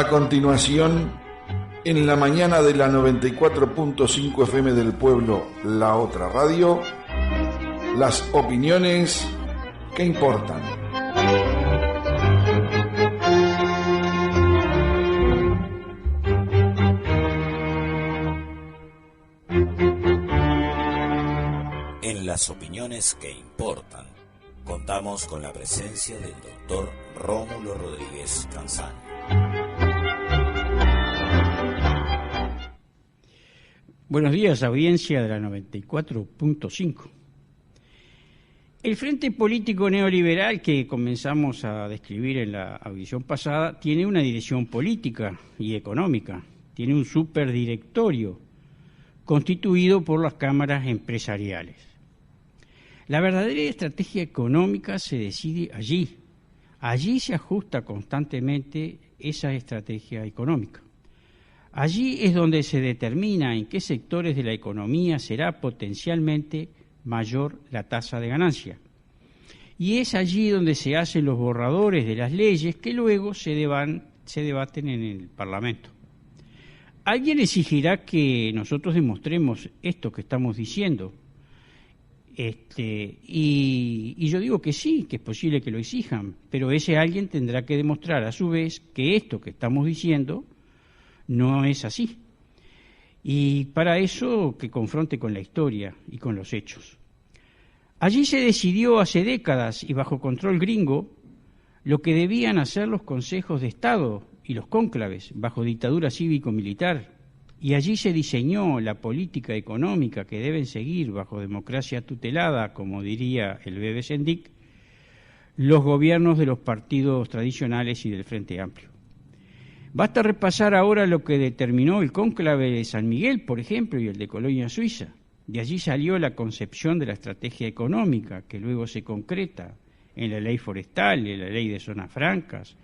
A continuación, en la mañana de la 94.5 FM del Pueblo, La Otra Radio, las opiniones que importan. En las opiniones que importan, contamos con la presencia del doctor Rómulo Rodríguez Canzán. Buenos días, audiencia de la 94.5. El frente político neoliberal que comenzamos a describir en la audición pasada tiene una dirección política y económica, tiene un superdirectorio constituido por las cámaras empresariales. La verdadera estrategia económica se decide allí. Allí se ajusta constantemente esa estrategia económica. Allí es donde se determina en qué sectores de la economía será potencialmente mayor la tasa de ganancia. Y es allí donde se hacen los borradores de las leyes que luego se debaten en el Parlamento. Alguien exigirá que nosotros demostremos esto que estamos diciendo. Y yo digo que sí, que es posible que lo exijan, pero ese alguien tendrá que demostrar a su vez que esto que estamos diciendo no es así. Y para eso que confronte con la historia y con los hechos. Allí se decidió hace décadas y bajo control gringo lo que debían hacer los consejos de Estado y los cónclaves bajo dictadura cívico-militar. Y allí se diseñó la política económica que deben seguir bajo democracia tutelada, como diría el Bebe Sendik, los gobiernos de los partidos tradicionales y del Frente Amplio. Basta repasar ahora lo que determinó el cónclave de San Miguel, por ejemplo, y el de Colonia Suiza. De allí salió la concepción de la estrategia económica, que luego se concreta en la ley forestal, en la ley de zonas francas,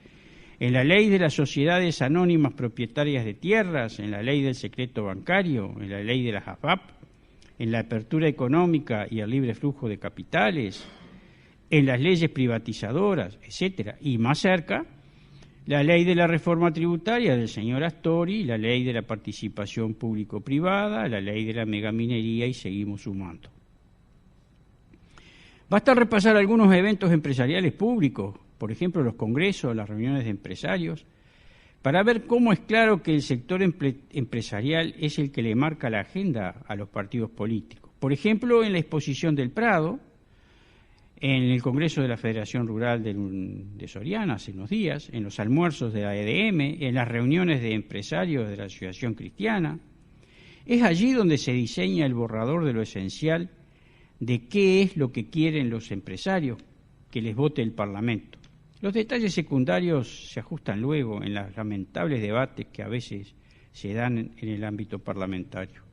en la ley de las sociedades anónimas propietarias de tierras, en la ley del secreto bancario, en la ley de las AFAP, en la apertura económica y el libre flujo de capitales, en las leyes privatizadoras, etcétera. Y más cerca, la ley de la reforma tributaria del señor Astori, la ley de la participación público-privada, la ley de la megaminería y seguimos sumando. Basta repasar algunos eventos empresariales públicos, por ejemplo los congresos, las reuniones de empresarios, para ver cómo es claro que el sector empresarial es el que le marca la agenda a los partidos políticos. Por ejemplo, en la exposición del Prado, en el Congreso de la Federación Rural de Soriana hace unos días, en los almuerzos de la EDM, en las reuniones de empresarios de la Asociación Cristiana. Es allí donde se diseña el borrador de lo esencial de qué es lo que quieren los empresarios que les vote el Parlamento. Los detalles secundarios se ajustan luego en los lamentables debates que a veces se dan en el ámbito parlamentario.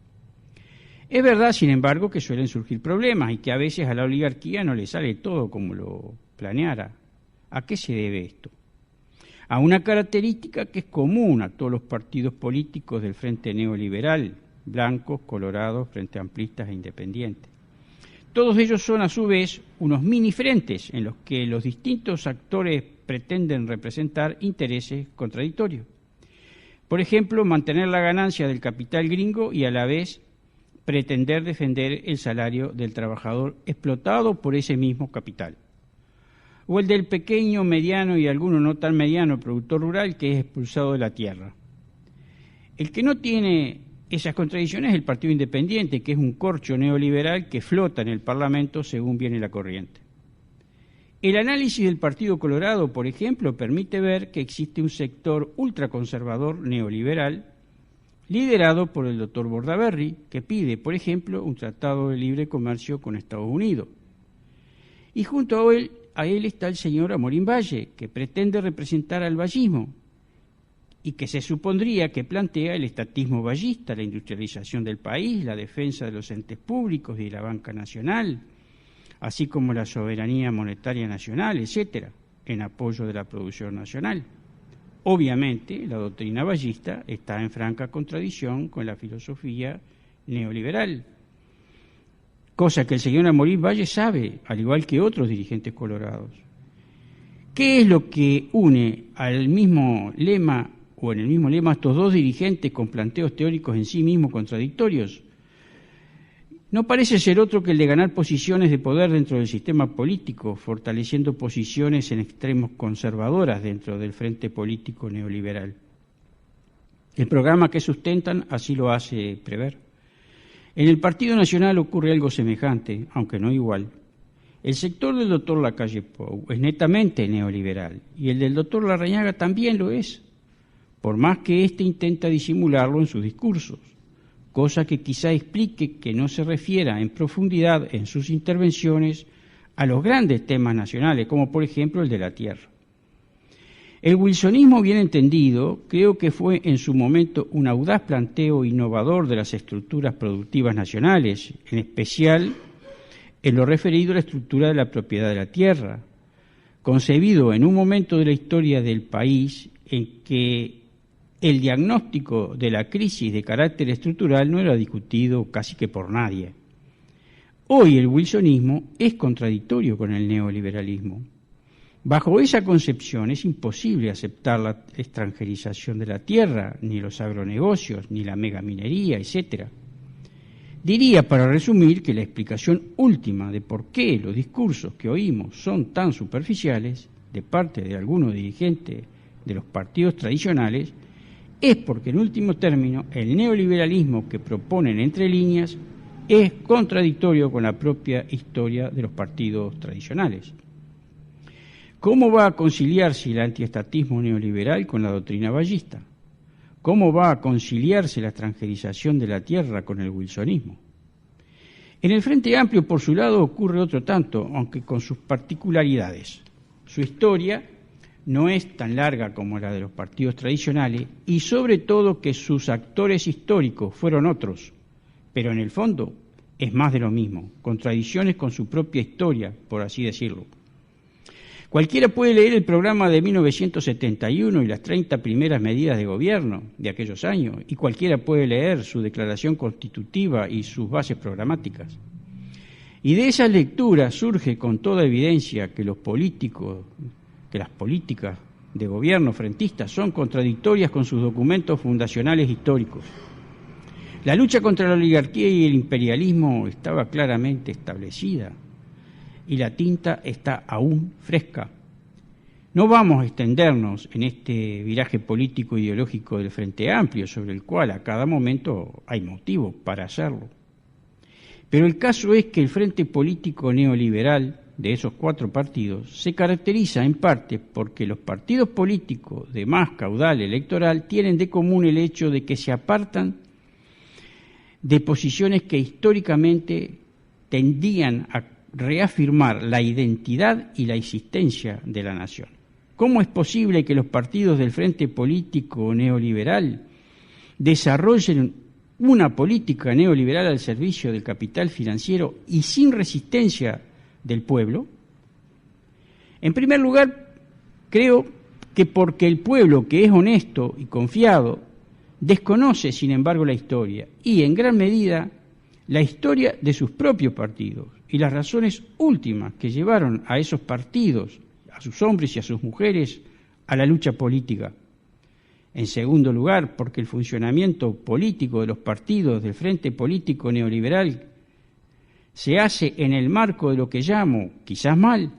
Es verdad, sin embargo, que suelen surgir problemas y que a veces a la oligarquía no le sale todo como lo planeara. ¿A qué se debe esto? A una característica que es común a todos los partidos políticos del Frente Neoliberal, blancos, colorados, frente amplistas e independientes. Todos ellos son a su vez unos mini frentes en los que los distintos actores pretenden representar intereses contradictorios. Por ejemplo, mantener la ganancia del capital gringo y a la vez pretender defender el salario del trabajador explotado por ese mismo capital. O el del pequeño, mediano y alguno no tan mediano productor rural que es expulsado de la tierra. El que no tiene esas contradicciones es el Partido Independiente, que es un corcho neoliberal que flota en el Parlamento según viene la corriente. El análisis del Partido Colorado, por ejemplo, permite ver que existe un sector ultraconservador neoliberal liderado por el doctor Bordaberry, que pide, por ejemplo, un tratado de libre comercio con Estados Unidos. Y junto a él está el señor Amorín Valle, que pretende representar al vallismo y que se supondría que plantea el estatismo vallista, la industrialización del país, la defensa de los entes públicos y de la banca nacional, así como la soberanía monetaria nacional, etcétera, en apoyo de la producción nacional. Obviamente, la doctrina vallista está en franca contradicción con la filosofía neoliberal, cosa que el señor Amorín Valle sabe, al igual que otros dirigentes colorados. ¿Qué es lo que une al mismo lema o en el mismo lema estos dos dirigentes con planteos teóricos en sí mismos contradictorios, no parece ser otro que el de ganar posiciones de poder dentro del sistema político, fortaleciendo posiciones en extremos conservadoras dentro del frente político neoliberal. El programa que sustentan así lo hace prever. En el Partido Nacional ocurre algo semejante, aunque no igual. El sector del doctor Lacalle Pou es netamente neoliberal y el del doctor Larrañaga también lo es, por más que éste intenta disimularlo en sus discursos, cosa que quizá explique que no se refiera en profundidad en sus intervenciones a los grandes temas nacionales, como por ejemplo el de la tierra. El wilsonismo bien entendido creo que fue en su momento un audaz planteo innovador de las estructuras productivas nacionales, en especial en lo referido a la estructura de la propiedad de la tierra, concebido en un momento de la historia del país en que el diagnóstico de la crisis de carácter estructural no era discutido casi que por nadie. Hoy el wilsonismo es contradictorio con el neoliberalismo. Bajo esa concepción es imposible aceptar la extranjerización de la tierra, ni los agronegocios, ni la megaminería, etc. Diría, para resumir, que la explicación última de por qué los discursos que oímos son tan superficiales, de parte de algunos dirigentes de los partidos tradicionales, es porque, en último término, el neoliberalismo que proponen entre líneas es contradictorio con la propia historia de los partidos tradicionales. ¿Cómo va a conciliarse el antiestatismo neoliberal con la doctrina bayista? ¿Cómo va a conciliarse la extranjerización de la tierra con el wilsonismo? En el Frente Amplio, por su lado, ocurre otro tanto, aunque con sus particularidades. Su historia no es tan larga como la de los partidos tradicionales y, sobre todo, que sus actores históricos fueron otros, pero en el fondo es más de lo mismo, contradicciones con su propia historia, por así decirlo. Cualquiera puede leer el programa de 1971 y las 30 primeras medidas de gobierno de aquellos años, y cualquiera puede leer su declaración constitutiva y sus bases programáticas. Y de esas lecturas surge con toda evidencia que las políticas de gobierno frentistas son contradictorias con sus documentos fundacionales históricos. La lucha contra la oligarquía y el imperialismo estaba claramente establecida, y la tinta está aún fresca. No vamos a extendernos en este viraje político ideológico del Frente Amplio, sobre el cual a cada momento hay motivos para hacerlo. Pero el caso es que el frente político neoliberal de esos cuatro partidos se caracteriza en parte porque los partidos políticos de más caudal electoral tienen de común el hecho de que se apartan de posiciones que históricamente tendían a reafirmar la identidad y la existencia de la nación. ¿Cómo es posible que los partidos del Frente Político Neoliberal desarrollen una política neoliberal al servicio del capital financiero y sin resistencia del pueblo? En primer lugar, creo que porque el pueblo, que es honesto y confiado, desconoce, sin embargo, la historia, y en gran medida la historia de sus propios partidos, y las razones últimas que llevaron a esos partidos, a sus hombres y a sus mujeres, a la lucha política. En segundo lugar, porque el funcionamiento político de los partidos del Frente Político Neoliberal se hace en el marco de lo que llamo, quizás mal,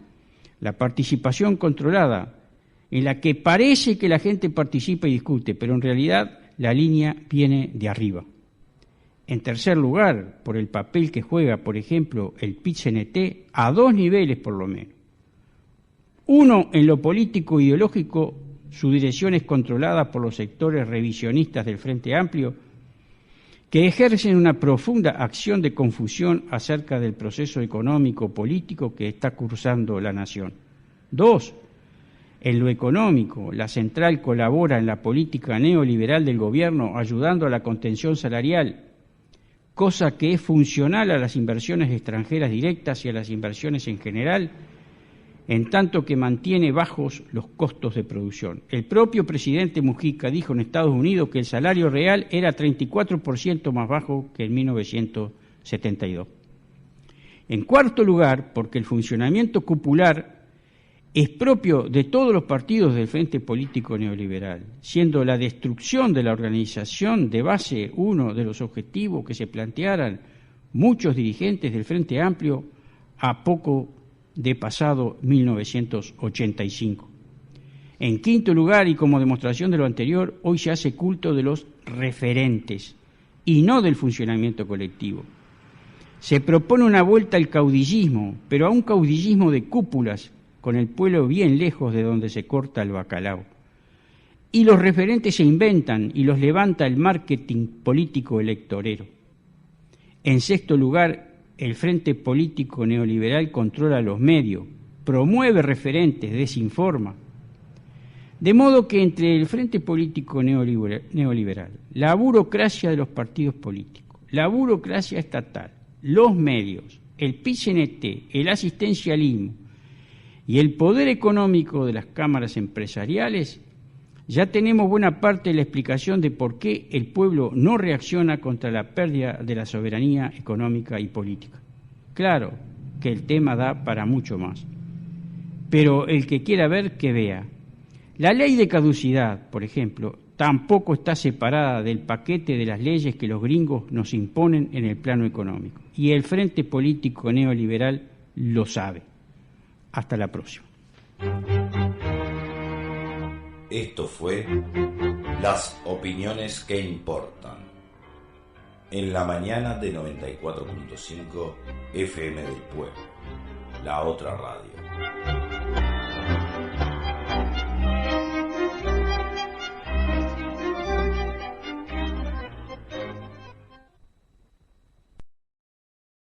la participación controlada, en la que parece que la gente participa y discute, pero en realidad la línea viene de arriba. En tercer lugar, por el papel que juega, por ejemplo, el PIT-CNT a dos niveles por lo menos. Uno, en lo político ideológico, su dirección es controlada por los sectores revisionistas del Frente Amplio, que ejercen una profunda acción de confusión acerca del proceso económico-político que está cursando la nación. Dos, en lo económico, la central colabora en la política neoliberal del gobierno ayudando a la contención salarial, cosa que es funcional a las inversiones extranjeras directas y a las inversiones en general, en tanto que mantiene bajos los costos de producción. El propio presidente Mujica dijo en Estados Unidos que el salario real era 34% más bajo que en 1972. En cuarto lugar, porque el funcionamiento cupular es propio de todos los partidos del Frente Político Neoliberal, siendo la destrucción de la organización de base uno de los objetivos que se plantearan muchos dirigentes del Frente Amplio a poco de pasado 1985. En quinto lugar, y como demostración de lo anterior, hoy se hace culto de los referentes y no del funcionamiento colectivo. Se propone una vuelta al caudillismo, pero a un caudillismo de cúpulas, con el pueblo bien lejos de donde se corta el bacalao. Y los referentes se inventan y los levanta el marketing político electorero. En sexto lugar, el Frente Político Neoliberal controla los medios, promueve referentes, desinforma. De modo que entre el Frente Político Neoliberal, la burocracia de los partidos políticos, la burocracia estatal, los medios, el PIT-CNT, el asistencialismo y el poder económico de las cámaras empresariales, ya tenemos buena parte de la explicación de por qué el pueblo no reacciona contra la pérdida de la soberanía económica y política. Claro que el tema da para mucho más, pero el que quiera ver, que vea. La ley de caducidad, por ejemplo, tampoco está separada del paquete de las leyes que los gringos nos imponen en el plano económico. Y el Frente Político Neoliberal lo sabe. Hasta la próxima. Esto fue Las Opiniones que Importan, en la mañana de 94.5 FM del Pueblo, la otra radio.